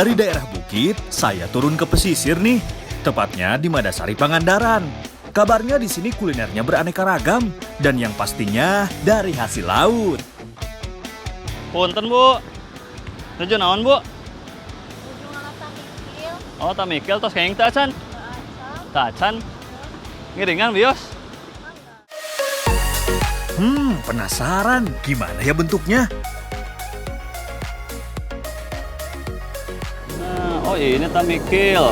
Dari daerah bukit, saya turun ke pesisir nih, tepatnya di Madasari Pangandaran. Kabarnya di sini kulinernya beraneka ragam dan yang pastinya dari hasil laut. Punten, Bu. Nuju naon, Bu? Ujung alat tamikil, Oh, tamikil tos kenging teu acan. asam, Teu acan. Ngiringan bios. Penasaran gimana ya bentuknya? Nah, oh ini tamikil.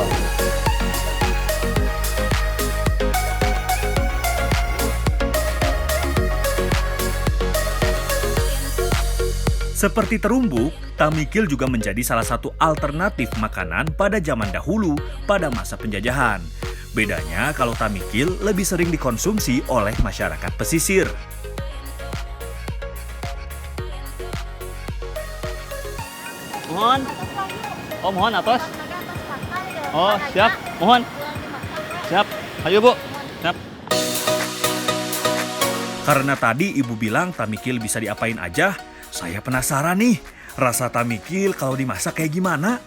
Seperti terumbuk, tamikil juga menjadi salah satu alternatif makanan pada zaman dahulu pada masa penjajahan. Bedanya kalau tamikil lebih sering dikonsumsi oleh masyarakat pesisir. Mohon. Oh, mohon atas. Oh, Oh, siap. Mohon. Siap. Ayo, Bu. Siap. Karena tadi ibu bilang tamikil bisa diapain aja, saya penasaran nih, rasa tamikil kalau dimasak kayak gimana?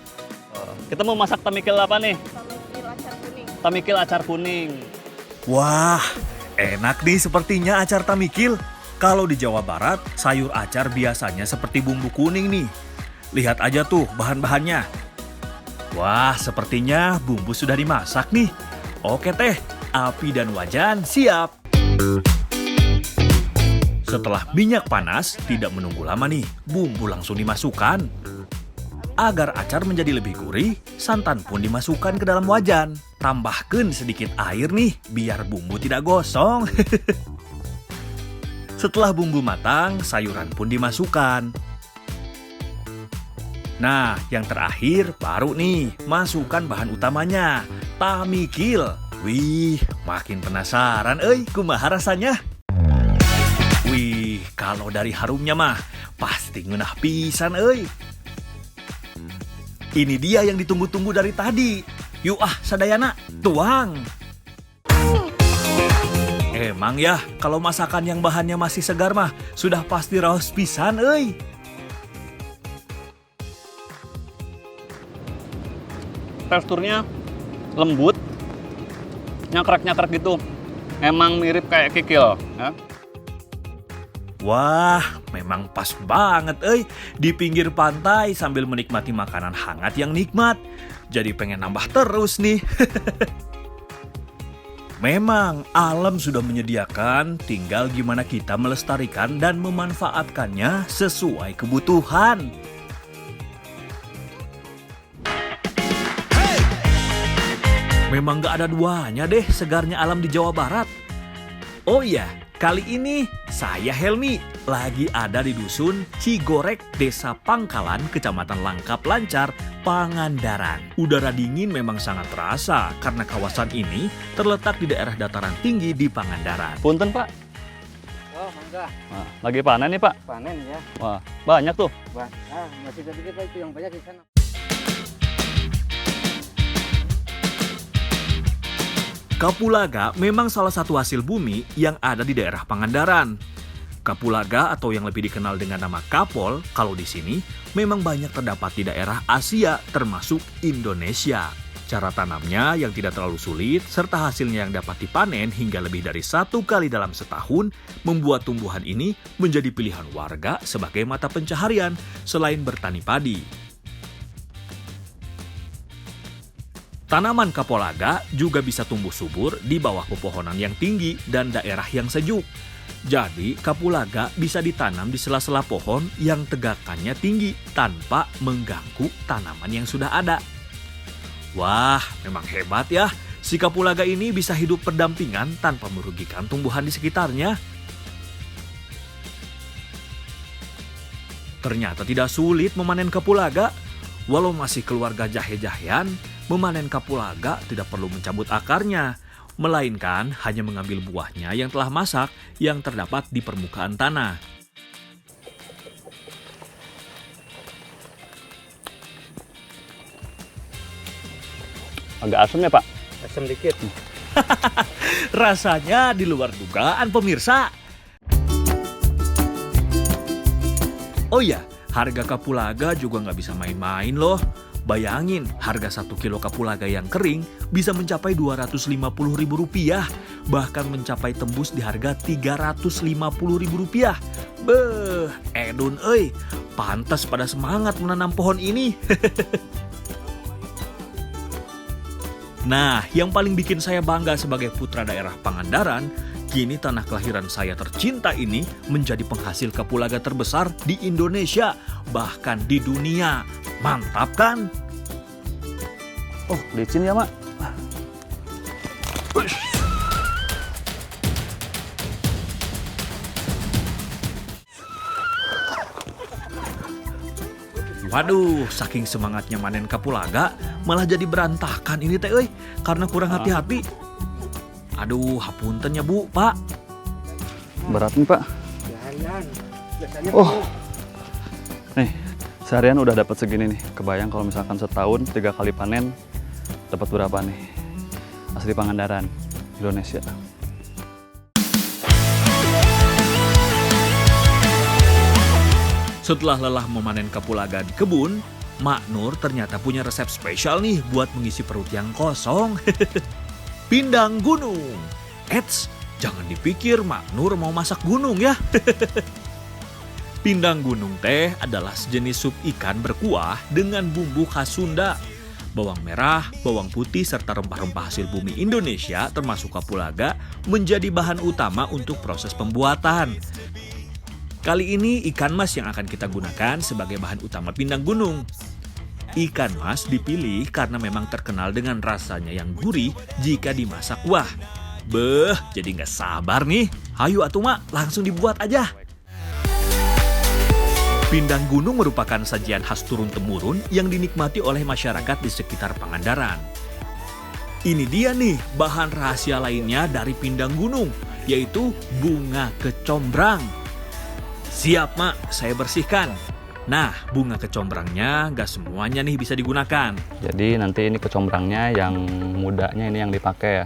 Kita mau masak tamikil apa nih? Tamikil acar kuning. Tamikil acar kuning. Wah, enak nih sepertinya acar tamikil. Kalau di Jawa Barat, sayur acar biasanya seperti bumbu kuning nih. Lihat aja tuh bahan-bahannya. Wah, sepertinya bumbu sudah dimasak nih. Oke teh, api dan wajan siap. Setelah minyak panas, tidak menunggu lama nih, bumbu langsung dimasukkan. Agar acar menjadi lebih gurih, santan pun dimasukkan ke dalam wajan. Tambahkan sedikit air nih, biar bumbu tidak gosong. Setelah bumbu matang, sayuran pun dimasukkan. Nah, yang terakhir baru nih, masukkan bahan utamanya, tamikil. Wih, makin penasaran kumaha rasanya. Wih, kalau dari harumnya mah, pasti ngeunah pisan Ini dia yang ditunggu-tunggu dari tadi. Yuk sadayana, tuang. Emang ya, kalau masakan yang bahannya masih segar mah, sudah pasti raos pisan Teksturnya lembut, nyakrek-nyakrek gitu. Emang mirip kayak kikil. Ya? Wah, memang pas banget di pinggir pantai sambil menikmati makanan hangat yang nikmat. Jadi pengen nambah terus nih. Memang alam sudah menyediakan, tinggal gimana kita melestarikan dan memanfaatkannya sesuai kebutuhan. Memang gak ada duanya deh segarnya alam di Jawa Barat. Oh iya, kali ini saya Helmi lagi ada di Dusun Cigorek, Desa Pangkalan, Kecamatan Langkap Lancar, Pangandaran. Udara dingin memang sangat terasa karena kawasan ini terletak di daerah dataran tinggi di Pangandaran. Punten, Pak. Oh, mangga. Nah, lagi panen nih, Pak. Panen ya. Wah, banyak tuh. Masih sedikit Pak, itu yang banyak di sana. Kapulaga memang salah satu hasil bumi yang ada di daerah Pangandaran. Kapulaga atau yang lebih dikenal dengan nama kapol, kalau di sini memang banyak terdapat di daerah Asia termasuk Indonesia. Cara tanamnya yang tidak terlalu sulit serta hasilnya yang dapat dipanen hingga lebih dari 1 kali dalam setahun membuat tumbuhan ini menjadi pilihan warga sebagai mata pencaharian selain bertani padi. Tanaman kapulaga juga bisa tumbuh subur di bawah pepohonan yang tinggi dan daerah yang sejuk. Jadi, kapulaga bisa ditanam di sela-sela pohon yang tegakannya tinggi tanpa mengganggu tanaman yang sudah ada. Wah, memang hebat ya. Si kapulaga ini bisa hidup berdampingan tanpa merugikan tumbuhan di sekitarnya. Ternyata tidak sulit memanen kapulaga. Walau masih keluarga jahe-jahean, memanen kapulaga tidak perlu mencabut akarnya, melainkan hanya mengambil buahnya yang telah masak yang terdapat di permukaan tanah. Agak asam ya, Pak? Asam dikit. Rasanya di luar dugaan pemirsa. Oh iya, harga kapulaga juga nggak bisa main-main loh. Bayangin, harga 1 kilo kapulaga yang kering bisa mencapai Rp250.000, bahkan mencapai tembus di harga Rp350.000. Beuh, Edun euy, pantas pada semangat menanam pohon ini. Nah, yang paling bikin saya bangga sebagai putra daerah Pangandaran, kini tanah kelahiran saya tercinta ini menjadi penghasil kapulaga terbesar di Indonesia, bahkan di dunia. Mantap kan? Oh, licin ya, Mak. Waduh, saking semangatnya manen kapulaga, malah jadi berantakan ini teh euy, karena kurang hati-hati. Aduh, hapunten ya Bu, Pak. Berat nih, Pak. Jangan. Biasanya Oh. Nih, seharian udah dapat segini nih. Kebayang kalau misalkan setahun 3 kali panen dapat berapa nih? Asli Pangandaran, Indonesia. Setelah lelah memanen kapulaga di kebun, Mak Nur ternyata punya resep spesial nih buat mengisi perut yang kosong. Pindang gunung. Eits, jangan dipikir Mak Nur mau masak gunung ya. Pindang gunung teh adalah sejenis sup ikan berkuah dengan bumbu khas Sunda. Bawang merah, bawang putih, serta rempah-rempah hasil bumi Indonesia termasuk kapulaga menjadi bahan utama untuk proses pembuatan. Kali ini ikan mas yang akan kita gunakan sebagai bahan utama pindang gunung. Ikan mas dipilih karena memang terkenal dengan rasanya yang gurih jika dimasak kuah. Beuh, jadi nggak sabar nih. Hayu atuh Mak, langsung dibuat aja. Pindang gunung merupakan sajian khas turun-temurun yang dinikmati oleh masyarakat di sekitar Pangandaran. Ini dia nih bahan rahasia lainnya dari pindang gunung, yaitu bunga kecombrang. Siap Mak, saya bersihkan. Nah, bunga kecombrangnya nggak semuanya nih bisa digunakan. Jadi nanti ini kecombrangnya yang mudanya ini yang dipakai ya.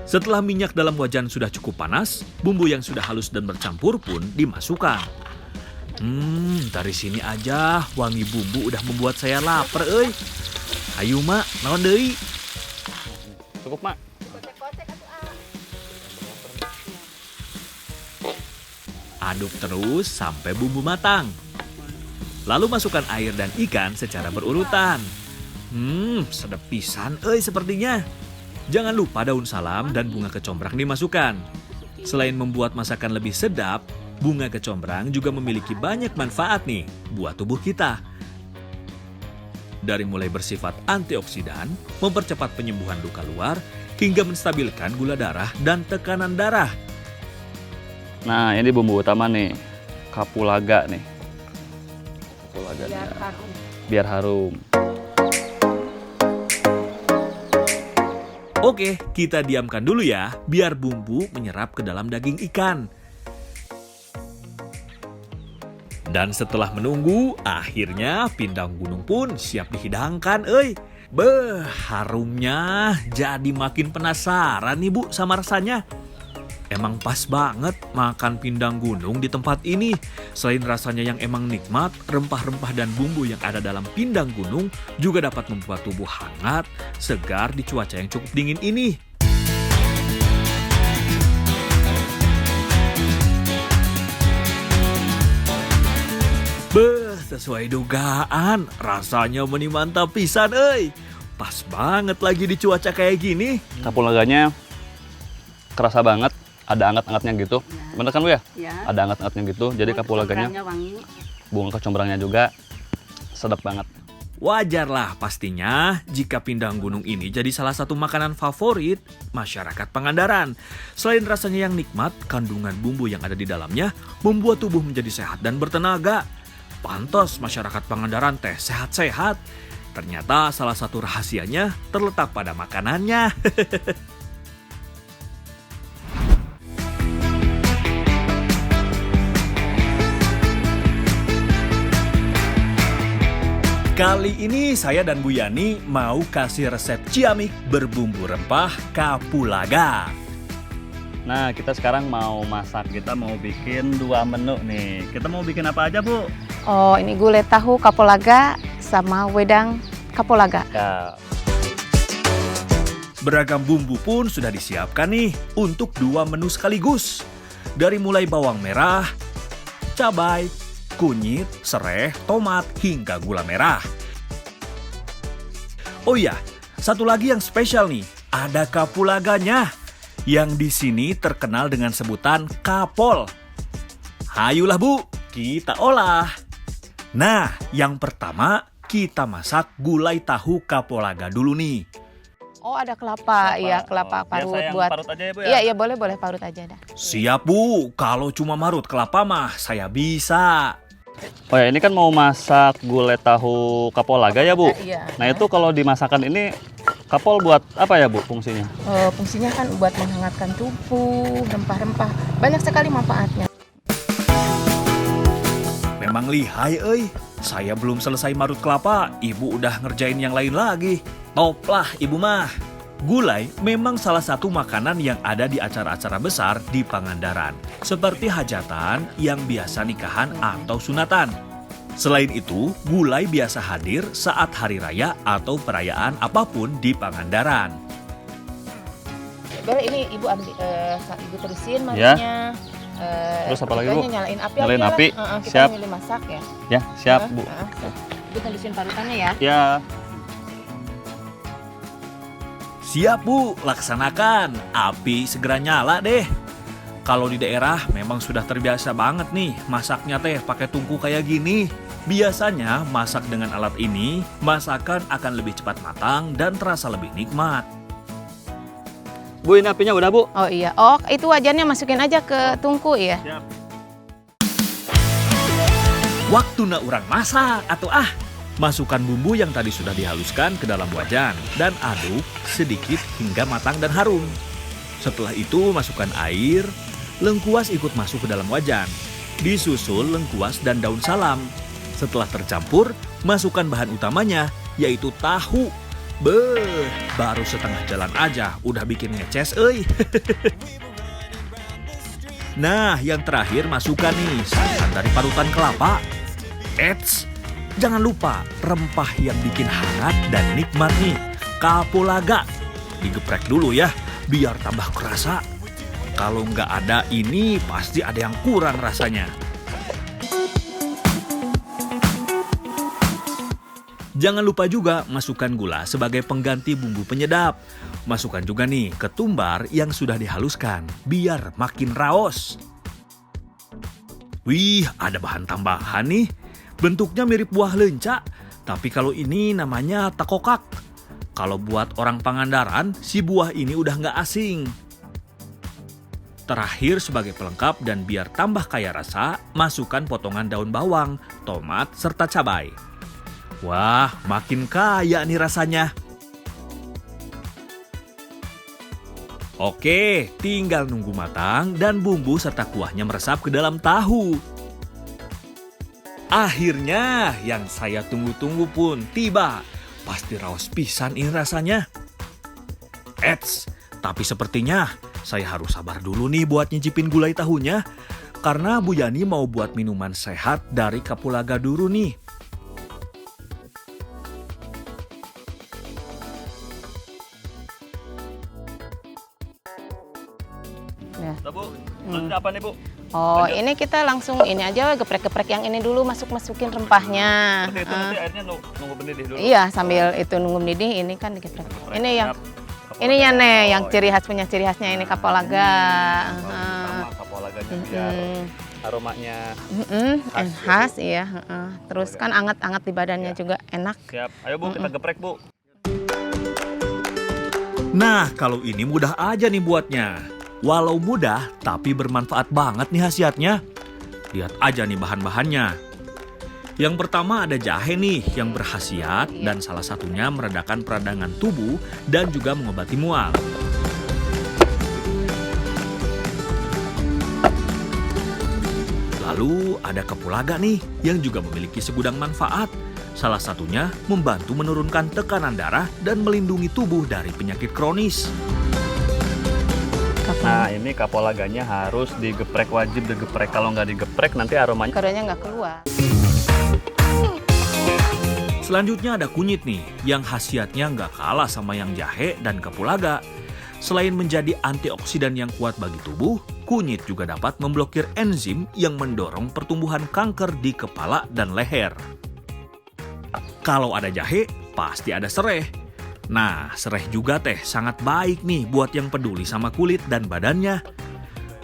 Setelah minyak dalam wajan sudah cukup panas, bumbu yang sudah halus dan bercampur pun dimasukkan. Dari sini aja wangi bumbu udah membuat saya lapar euy. Ayo Mak, naon deui? Cukup, Mak. Kotek-kotek atuh Aduk terus sampai bumbu matang. Lalu masukkan air dan ikan secara berurutan. Sedap pisan euy sepertinya. Jangan lupa daun salam dan bunga kecombrang dimasukkan. Selain membuat masakan lebih sedap, bunga kecombrang juga memiliki banyak manfaat nih buat tubuh kita. Dari mulai bersifat antioksidan, mempercepat penyembuhan luka luar, hingga menstabilkan gula darah dan tekanan darah. Nah, ini bumbu utama nih. Kapulaga nih. Kapulaganya. Biar harum. Oke, kita diamkan dulu ya, biar bumbu menyerap ke dalam daging ikan. Dan setelah menunggu, akhirnya pindang gunung pun siap dihidangkan, euy. Beuh, harumnya jadi makin penasaran nih Bu sama rasanya. Emang pas banget makan pindang gunung di tempat ini. Selain rasanya yang emang nikmat, rempah-rempah dan bumbu yang ada dalam pindang gunung juga dapat membuat tubuh hangat, segar di cuaca yang cukup dingin ini. Beuh, sesuai dugaan, rasanya mantap pisan euy. Pas banget lagi di cuaca kayak gini. Kapulaganya kerasa banget. Ada anget-angetnya gitu. Ya. Bener kan Bu ya? Ya. Ada anget-angetnya gitu. Jadi kapulaganya, wangi. bunga kecombrangnya juga sedap banget. Wajar lah pastinya jika pindang gunung ini jadi salah satu makanan favorit masyarakat Pangandaran. Selain rasanya yang nikmat, kandungan bumbu yang ada di dalamnya membuat tubuh menjadi sehat dan bertenaga. Pantas masyarakat Pangandaran teh sehat-sehat. Ternyata salah satu rahasianya terletak pada makanannya. Kali ini saya dan Bu Yani mau kasih resep ciamik berbumbu rempah kapulaga. Nah, kita sekarang mau masak. Kita mau bikin 2 menu nih. Kita mau bikin apa aja, Bu? Oh, ini gulai tahu kapulaga sama wedang kapulaga. Ya. Beragam bumbu pun sudah disiapkan nih untuk 2 menu sekaligus. Dari mulai bawang merah, cabai, kunyit, sereh, tomat, hingga gula merah. Oh iya, satu lagi yang spesial nih, ada kapulaganya yang di sini terkenal dengan sebutan kapol. Hayulah Bu, kita olah. Nah, yang pertama kita masak gulai tahu kapulaga dulu nih. Oh, ada kelapa, iya kelapa Biasa parut yang buat. parut aja ya Bu ya? Iya, iya boleh parut aja dah. Siap Bu, kalau cuma marut kelapa mah saya bisa. Oh ya, ini kan mau masak gulai tahu kapulaga ya Bu? Iya. Nah itu kalau dimasakan ini kapol buat apa ya Bu fungsinya? Fungsinya kan buat menghangatkan tubuh, rempah-rempah. Banyak sekali manfaatnya. Memang lihai euy. Saya belum selesai marut kelapa, Ibu udah ngerjain yang lain lagi. Top lah Ibu mah. Gulai memang salah satu makanan yang ada di acara-acara besar di Pangandaran. Seperti hajatan yang biasa nikahan atau sunatan. Selain itu, gulai biasa hadir saat hari raya atau perayaan apapun di Pangandaran. Boleh ini Ibu ambil, Ibu terusin Ya. marutnya. Terus apa lagi, Bu? Nyalain api. Nyalain aja lah. api. Kita Siap. milih masak ya. Ya siap Bu. Siap. Ibu terusin parutannya ya. Ya. Siap Bu, laksanakan. Api segera nyala deh. Kalau di daerah memang sudah terbiasa banget nih masaknya teh pakai tungku kayak gini. Biasanya masak dengan alat ini, masakan akan lebih cepat matang dan terasa lebih nikmat. Bu ini apinya udah Bu? Oh iya. Oh, itu wajannya masukin aja ke tungku ya. Siap. Waktu urang masak atau masukkan bumbu yang tadi sudah dihaluskan ke dalam wajan dan aduk sedikit hingga matang dan harum. Setelah itu masukkan air, lengkuas ikut masuk ke dalam wajan. Disusul lengkuas dan daun salam. Setelah tercampur, masukkan bahan utamanya yaitu tahu. Beuh, baru setengah jalan aja udah bikin ngeces euy. Nah, yang terakhir masukkan nih santan dari parutan kelapa. Eits, jangan lupa rempah yang bikin hangat dan nikmat nih, kapulaga. Digeprek dulu ya, biar tambah kerasa. Kalau nggak ada ini, pasti ada yang kurang rasanya. Jangan lupa juga masukkan gula sebagai pengganti bumbu penyedap. Masukkan juga nih ketumbar yang sudah dihaluskan, biar makin raos. Wih, ada bahan tambahan nih. Bentuknya mirip buah lenca, tapi kalau ini namanya takokak. Kalau buat orang Pangandaran, si buah ini udah nggak asing. Terakhir sebagai pelengkap dan biar tambah kaya rasa, masukkan potongan daun bawang, tomat, serta cabai. Wah, makin kaya nih rasanya. Oke, tinggal nunggu matang dan bumbu serta kuahnya meresap ke dalam tahu. Akhirnya, yang saya tunggu-tunggu pun tiba. Pasti raos pisan ini rasanya. Eits, tapi sepertinya saya harus sabar dulu nih buat nyicipin gulai tahunya. Karena Bu Yani mau buat minuman sehat dari kapulaga dulu nih. Ya. Udah Bu, lanjut apa nih Bu? Oh, Lanjut. ini kita langsung ini aja geprek-geprek yang ini dulu, masukin rempahnya. Seperti itu nanti airnya nunggu mendidih dulu. Iya, sambil itu nunggu mendidih ini kan digeprek. Geprek. Ini yang Siap. ininya Kapulaga. nih, yang Oh, ciri khas punya ciri khasnya ini kapulaga. sama kapulaganya biar aromanya khas, Khas iya. Terus kan anget-anget di badannya Iya. juga enak. siap. Ayo Bu, kita geprek Bu. Nah, kalau ini mudah aja nih buatnya. Walau mudah, tapi bermanfaat banget nih khasiatnya. Lihat aja nih bahan-bahannya. Yang pertama ada jahe nih yang berkhasiat dan salah satunya meredakan peradangan tubuh dan juga mengobati mual. Lalu ada kapulaga nih yang juga memiliki segudang manfaat. Salah satunya membantu menurunkan tekanan darah dan melindungi tubuh dari penyakit kronis. Nah ini kapulaganya harus digeprek, wajib digeprek. Kalau nggak digeprek nanti aromanya. Karanya nggak keluar. Selanjutnya ada kunyit nih, yang khasiatnya nggak kalah sama yang jahe dan kapulaga. Selain menjadi antioksidan yang kuat bagi tubuh, kunyit juga dapat memblokir enzim yang mendorong pertumbuhan kanker di kepala dan leher. Kalau ada jahe, pasti ada sereh. Nah, sereh juga teh sangat baik nih buat yang peduli sama kulit dan badannya.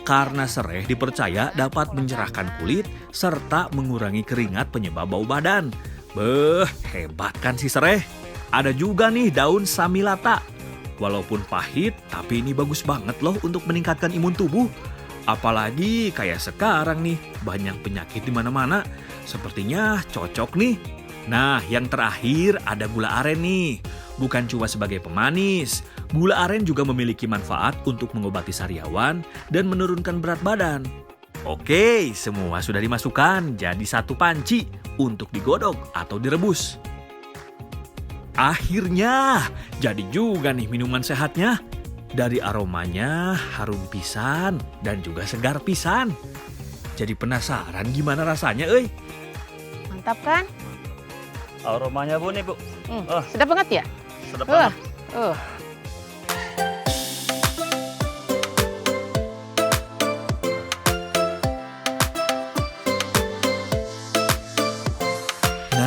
Karena sereh dipercaya dapat mencerahkan kulit serta mengurangi keringat penyebab bau badan. Beuh, hebat kan si sereh? Ada juga nih daun samilata. Walaupun pahit, tapi ini bagus banget loh untuk meningkatkan imun tubuh. Apalagi kayak sekarang nih, banyak penyakit di mana-mana. Sepertinya cocok nih. Nah, yang terakhir ada gula aren nih. Bukan cuma sebagai pemanis, gula aren juga memiliki manfaat untuk mengobati sariawan dan menurunkan berat badan. Oke, semua sudah dimasukkan jadi satu panci untuk digodok atau direbus. Akhirnya, jadi juga nih minuman sehatnya. Dari aromanya harum pisan dan juga segar pisan. Jadi penasaran gimana rasanya, euy? Mantap kan? Aromanya Bu nih Bu. Sedap banget ya? Sedap banget.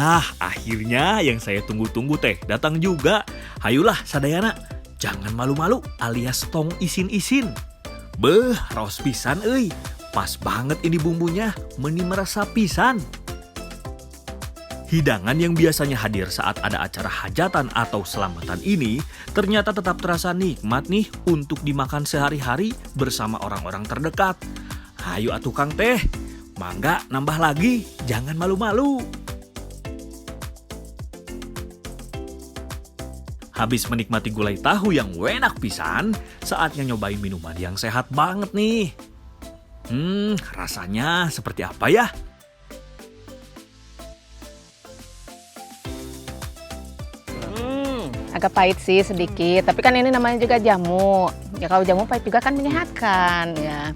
Nah, akhirnya yang saya tunggu-tunggu teh datang juga. Hayulah sadayana, jangan malu-malu alias tong isin-isin. Beuh, raos pisan euy. Pas banget ini bumbunya, meni merasa pisan. Hidangan yang biasanya hadir saat ada acara hajatan atau selamatan ini ternyata tetap terasa nikmat nih untuk dimakan sehari-hari bersama orang-orang terdekat. Hayu atuh Kang teh, mangga nambah lagi, jangan malu-malu. Habis menikmati gulai tahu yang enak pisan, saatnya nyobain minuman yang sehat banget nih. Rasanya seperti apa ya? Agak pahit sih sedikit, tapi kan ini namanya juga jamu. Ya kalau jamu pahit juga kan menyehatkan ya.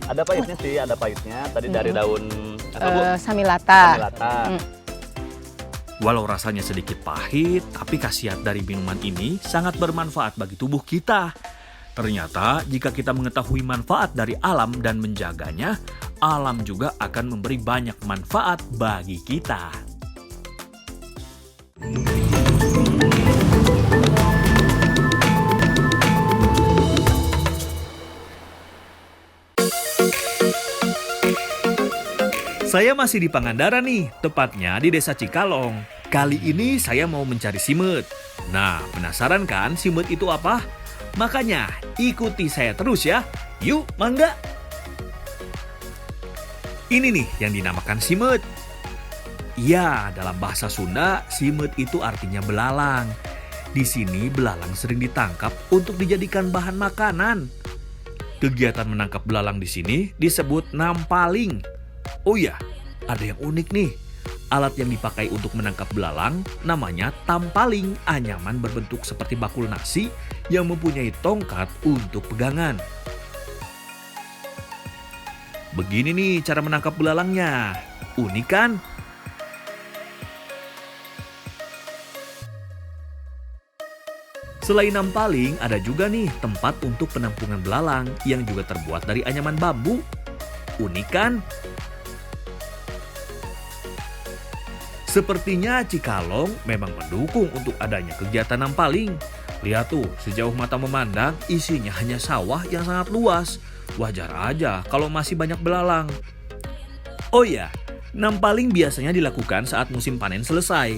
Ada pahitnya sih, ada pahitnya. Tadi dari daun apa Bu? Samilata. Samilata. Walau rasanya sedikit pahit, tapi khasiat dari minuman ini sangat bermanfaat bagi tubuh kita. Ternyata jika kita mengetahui manfaat dari alam dan menjaganya, alam juga akan memberi banyak manfaat bagi kita. Saya masih di Pangandaran nih, tepatnya di Desa Cikalong. Kali ini saya mau mencari simet. Nah, penasaran kan simet itu apa? Makanya ikuti saya terus ya. Yuk, mangga. Ini nih yang dinamakan simet. Iya, dalam bahasa Sunda, simet itu artinya belalang. Di sini belalang sering ditangkap untuk dijadikan bahan makanan. Kegiatan menangkap belalang di sini disebut nampaling. Oh ya, ada yang unik nih. Alat yang dipakai untuk menangkap belalang namanya tampaling, anyaman berbentuk seperti bakul nasi yang mempunyai tongkat untuk pegangan. Begini nih cara menangkap belalangnya. Unik kan? Selain nampaling, ada juga nih tempat untuk penampungan belalang yang juga terbuat dari anyaman bambu. Unik kan? Sepertinya Cikalong memang mendukung untuk adanya kegiatan nampaling. Lihat tuh, sejauh mata memandang isinya hanya sawah yang sangat luas. Wajar aja kalau masih banyak belalang. Oh ya, nampaling biasanya dilakukan saat musim panen selesai.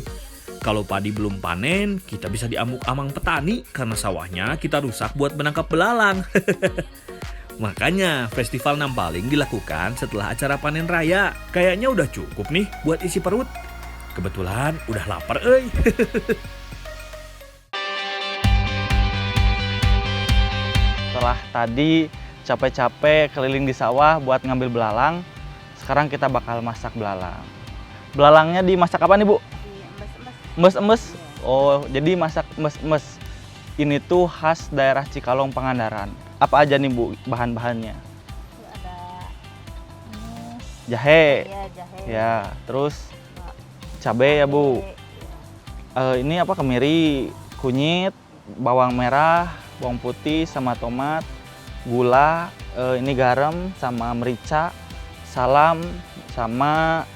Kalau padi belum panen, kita bisa diamuk-amang petani karena sawahnya kita rusak buat menangkap belalang. Makanya festival nampaling dilakukan setelah acara panen raya. Kayaknya udah cukup nih buat isi perut. Kebetulan udah lapar euy. Setelah tadi capek-capek keliling di sawah buat ngambil belalang, sekarang kita bakal masak belalang. Belalangnya dimasak apa nih Bu? Emes-emes. Oh, jadi masak emes-emes. Ini tuh khas daerah Cikalong Pangandaran. Apa aja nih Bu bahan-bahannya? Ada Jahe. ya jahe, Ya, terus cabai ya Bu. Ini apa, kemiri, kunyit, bawang merah, bawang putih, sama tomat, gula, ini garam, sama merica, salam, sama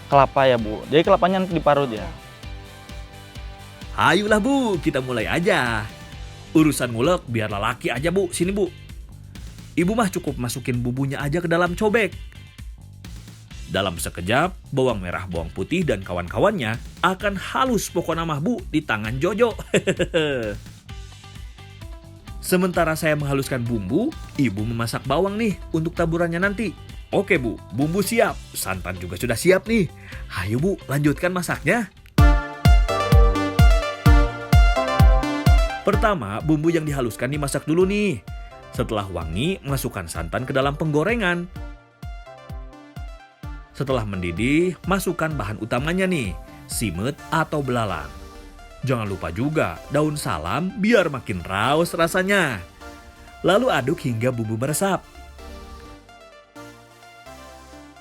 kelapa ya Bu. Jadi kelapanya diparut ya. Ayolah Bu, kita mulai aja. Urusan ngulek biarlah laki aja Bu, sini Bu. Ibu mah cukup masukin bumbunya aja ke dalam cobek. Dalam sekejap, bawang merah, bawang putih, dan kawan-kawannya akan halus pokoknya mah Bu di tangan Jojo. Sementara saya menghaluskan bumbu, ibu memasak bawang nih untuk taburannya nanti. Oke Bu, bumbu siap, santan juga sudah siap nih. Ayo Bu, lanjutkan masaknya. Pertama, bumbu yang dihaluskan dimasak dulu nih. Setelah wangi, masukkan santan ke dalam penggorengan. Setelah mendidih, masukkan bahan utamanya nih, simet atau belalang. Jangan lupa juga daun salam biar makin raos rasanya. Lalu aduk hingga bumbu meresap.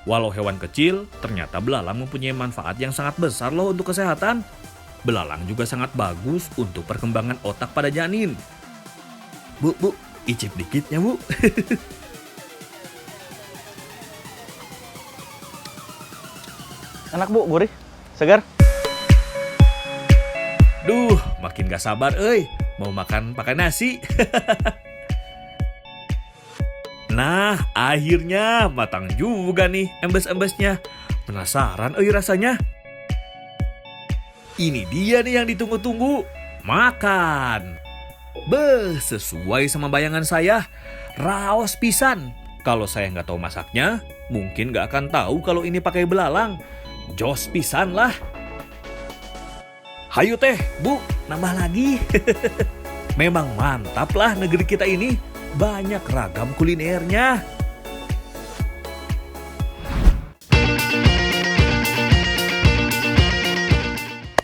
Walau hewan kecil, ternyata belalang mempunyai manfaat yang sangat besar loh untuk kesehatan. Belalang juga sangat bagus untuk perkembangan otak pada janin. Bu, icip dikitnya Bu. Enak Bu, gurih, segar. Duh, makin gak sabar mau makan pakai nasi. Nah, akhirnya matang juga nih embes-embesnya. Penasaran rasanya? Ini dia nih yang ditunggu-tunggu. Makan. Beh, sesuai sama bayangan saya. Raos pisan. Kalau saya nggak tahu masaknya, mungkin nggak akan tahu kalau ini pakai belalang. Jos pisan lah. Hayu teh, Bu, nambah lagi. Memang mantap lah negeri kita ini. Banyak ragam kulinernya.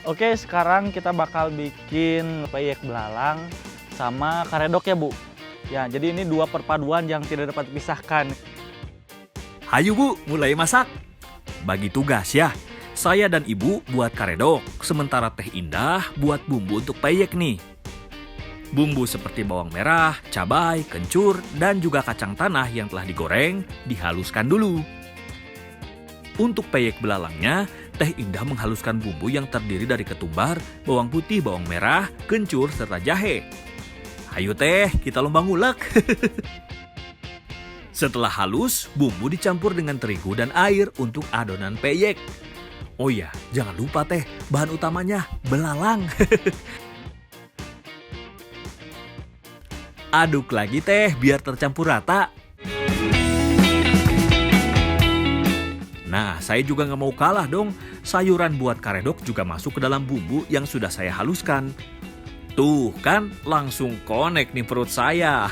Oke, sekarang kita bakal bikin peyek belalang sama karedok ya Bu. Ya, jadi ini dua perpaduan yang tidak dapat dipisahkan. Hayu Bu, mulai masak. Bagi tugas ya. Saya dan Ibu buat karedok, sementara Teh Indah buat bumbu untuk peyek nih. Bumbu seperti bawang merah, cabai, kencur, dan juga kacang tanah yang telah digoreng, dihaluskan dulu. Untuk peyek belalangnya, Teh Indah menghaluskan bumbu yang terdiri dari ketumbar, bawang putih, bawang merah, kencur, serta jahe. Ayo Teh, kita lomba ngulek. Setelah halus, bumbu dicampur dengan terigu dan air untuk adonan peyek. Oh ya, jangan lupa Teh, bahan utamanya belalang. Aduk lagi Teh, biar tercampur rata. Nah, saya juga nggak mau kalah dong. Sayuran buat karedok juga masuk ke dalam bumbu yang sudah saya haluskan. Tuh kan, langsung connect nih perut saya.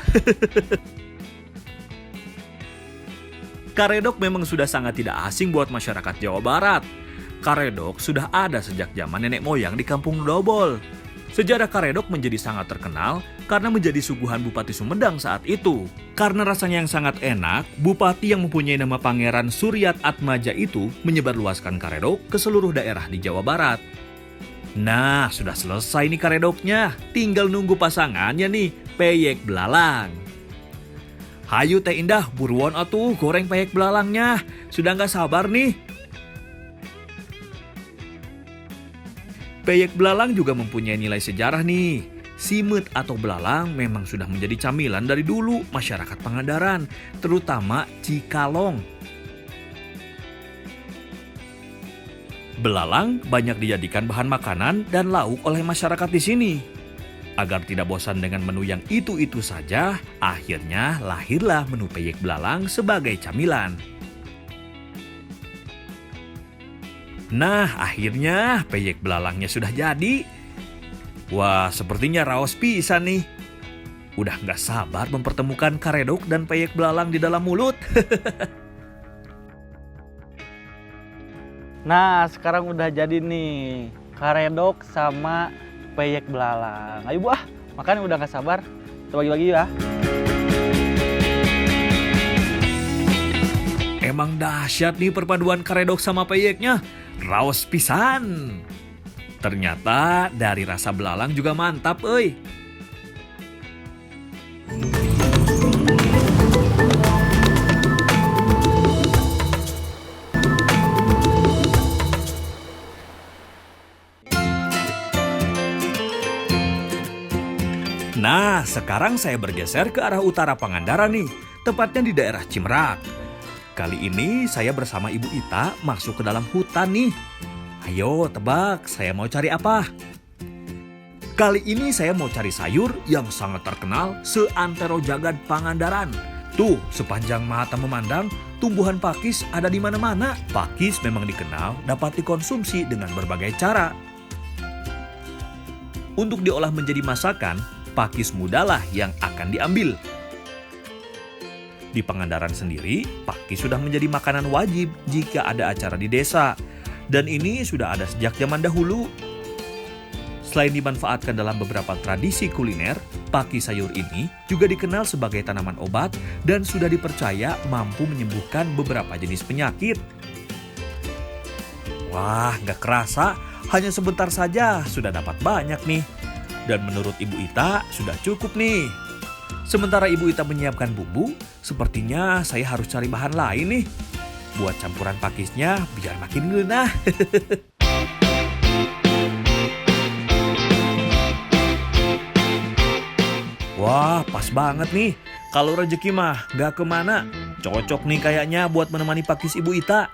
Karedok memang sudah sangat tidak asing buat masyarakat Jawa Barat. Karedok sudah ada sejak zaman nenek moyang di Kampung Dobol. Sejarah karedok menjadi sangat terkenal karena menjadi suguhan Bupati Sumedang saat itu. Karena rasanya yang sangat enak, Bupati yang mempunyai nama Pangeran Suryat Atmaja itu menyebarluaskan karedok ke seluruh daerah di Jawa Barat. Nah, sudah selesai nih karedoknya. Tinggal nunggu pasangannya nih, peyek belalang. Hayu Teh Indah, buruan atuh goreng peyek belalangnya. Sudah nggak sabar nih. Peyek belalang juga mempunyai nilai sejarah nih. Simet atau belalang memang sudah menjadi camilan dari dulu masyarakat Pangandaran, terutama Cikalong. Belalang banyak dijadikan bahan makanan dan lauk oleh masyarakat di sini. Agar tidak bosan dengan menu yang itu-itu saja, akhirnya lahirlah menu peyek belalang sebagai camilan. Nah, akhirnya peyek belalangnya sudah jadi. Wah, sepertinya raos pisan nih. Udah nggak sabar mempertemukan karedok dan peyek belalang di dalam mulut. Nah, sekarang udah jadi nih karedok sama peyek belalang. Ayo Bu, makan udah gak sabar. Kita bagi-bagi ya. Emang dahsyat nih perpaduan karedok sama peyeknya. Raos pisan. Ternyata dari rasa belalang juga mantap, euy. Nah, sekarang saya bergeser ke arah utara Pangandaran nih, tepatnya di daerah Cimerak. Kali ini saya bersama Ibu Ita masuk ke dalam hutan nih. Ayo tebak, saya mau cari apa? Kali ini saya mau cari sayur yang sangat terkenal seantero jagad Pangandaran. Tuh, sepanjang mata memandang, tumbuhan pakis ada di mana-mana. Pakis memang dikenal dapat dikonsumsi dengan berbagai cara. Untuk diolah menjadi masakan, pakis mudalah yang akan diambil. Di Pangandaran sendiri, pakis sudah menjadi makanan wajib jika ada acara di desa. Dan ini sudah ada sejak zaman dahulu. Selain dimanfaatkan dalam beberapa tradisi kuliner, pakis sayur ini juga dikenal sebagai tanaman obat dan sudah dipercaya mampu menyembuhkan beberapa jenis penyakit. Wah, nggak kerasa, hanya sebentar saja sudah dapat banyak nih. Dan menurut Ibu Ita sudah cukup nih. Sementara Ibu Ita menyiapkan bumbu, sepertinya saya harus cari bahan lain nih. Buat campuran pakisnya biar makin ngeunah. Wah, pas banget nih. Kalau rezeki mah gak kemana. Cocok nih kayaknya buat menemani pakis Ibu Ita.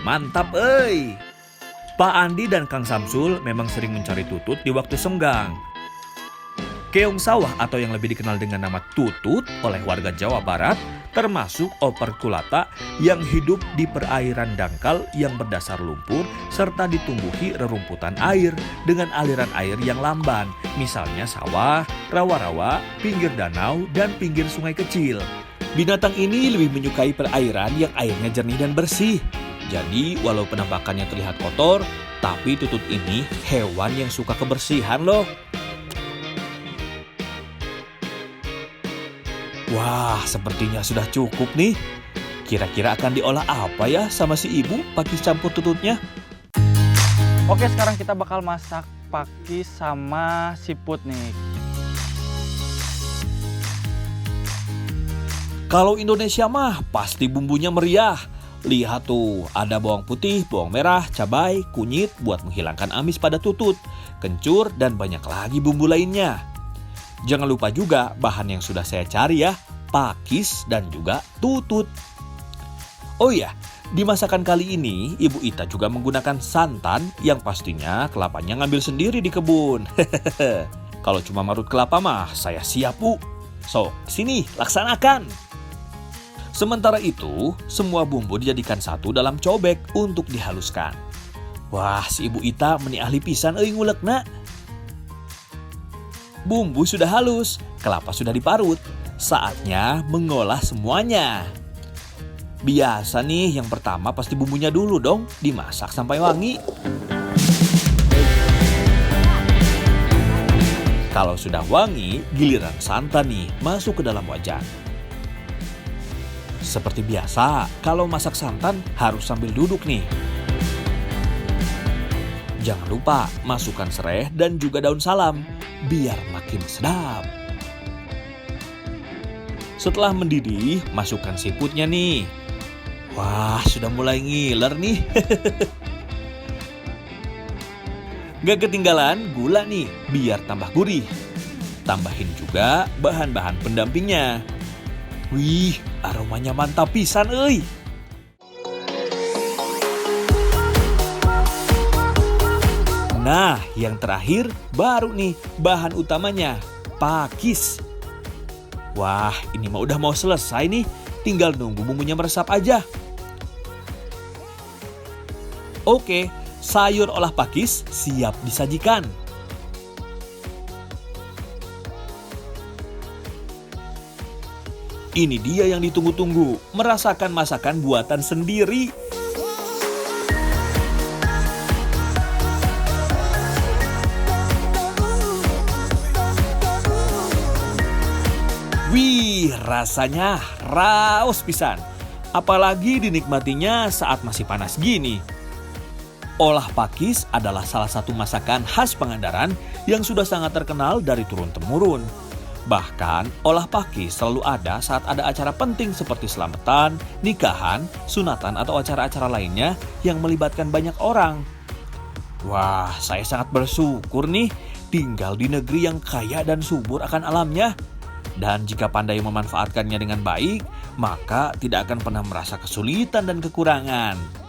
Mantap, euy. Pak Andi dan Kang Samsul memang sering mencari tutut di waktu senggang. Keong sawah atau yang lebih dikenal dengan nama tutut oleh warga Jawa Barat termasuk operculata yang hidup di perairan dangkal yang berdasar lumpur serta ditumbuhi rerumputan air dengan aliran air yang lamban, misalnya sawah, rawa-rawa, pinggir danau, dan pinggir sungai kecil. Binatang ini lebih menyukai perairan yang airnya jernih dan bersih. Jadi walau penampakannya terlihat kotor, tapi tutut ini hewan yang suka kebersihan loh. Wah, sepertinya sudah cukup nih. Kira-kira akan diolah apa ya sama si ibu pakis campur tututnya? Oke, sekarang kita bakal masak pakis sama siput nih. Kalau Indonesia mah pasti bumbunya meriah. Lihat tuh, ada bawang putih, bawang merah, cabai, kunyit buat menghilangkan amis pada tutut, kencur, dan banyak lagi bumbu lainnya. Jangan lupa juga bahan yang sudah saya cari ya, pakis dan juga tutut. Oh iya, di masakan kali ini Ibu Ita juga menggunakan santan yang pastinya kelapanya ngambil sendiri di kebun. Kalau cuma marut kelapa mah saya siap, Bu. So, sini laksanakan. Sementara itu, semua bumbu dijadikan satu dalam cobek untuk dihaluskan. Wah, si Ibu Ita meni ahli pisan euy ngulekna. Bumbu sudah halus, kelapa sudah diparut. Saatnya mengolah semuanya. Biasa nih, yang pertama pasti bumbunya dulu dong, dimasak sampai wangi. Kalau sudah wangi, giliran santan nih masuk ke dalam wajan. Seperti biasa, kalau masak santan harus sambil duduk nih. Jangan lupa masukkan serai dan juga daun salam, biar makin sedap. Setelah mendidih, masukkan siputnya nih. Wah, sudah mulai ngiler nih. Gak ketinggalan gula nih, biar tambah gurih. Tambahin juga bahan-bahan pendampingnya. Wih, aromanya mantap pisan euy. Nah, yang terakhir baru nih bahan utamanya, pakis. Wah, ini mah udah mau selesai nih, tinggal nunggu bumbunya meresap aja. Oke, sayur olah pakis siap disajikan. Ini dia yang ditunggu-tunggu, merasakan masakan buatan sendiri. Wih, rasanya raos pisan. Apalagi dinikmatinya saat masih panas gini. Olah pakis adalah salah satu masakan khas Pangandaran yang sudah sangat terkenal dari turun-temurun. Bahkan, olah pakis selalu ada saat ada acara penting seperti selamatan, nikahan, sunatan, atau acara-acara lainnya yang melibatkan banyak orang. Wah, saya sangat bersyukur nih tinggal di negeri yang kaya dan subur akan alamnya. Dan jika pandai memanfaatkannya dengan baik, maka tidak akan pernah merasa kesulitan dan kekurangan.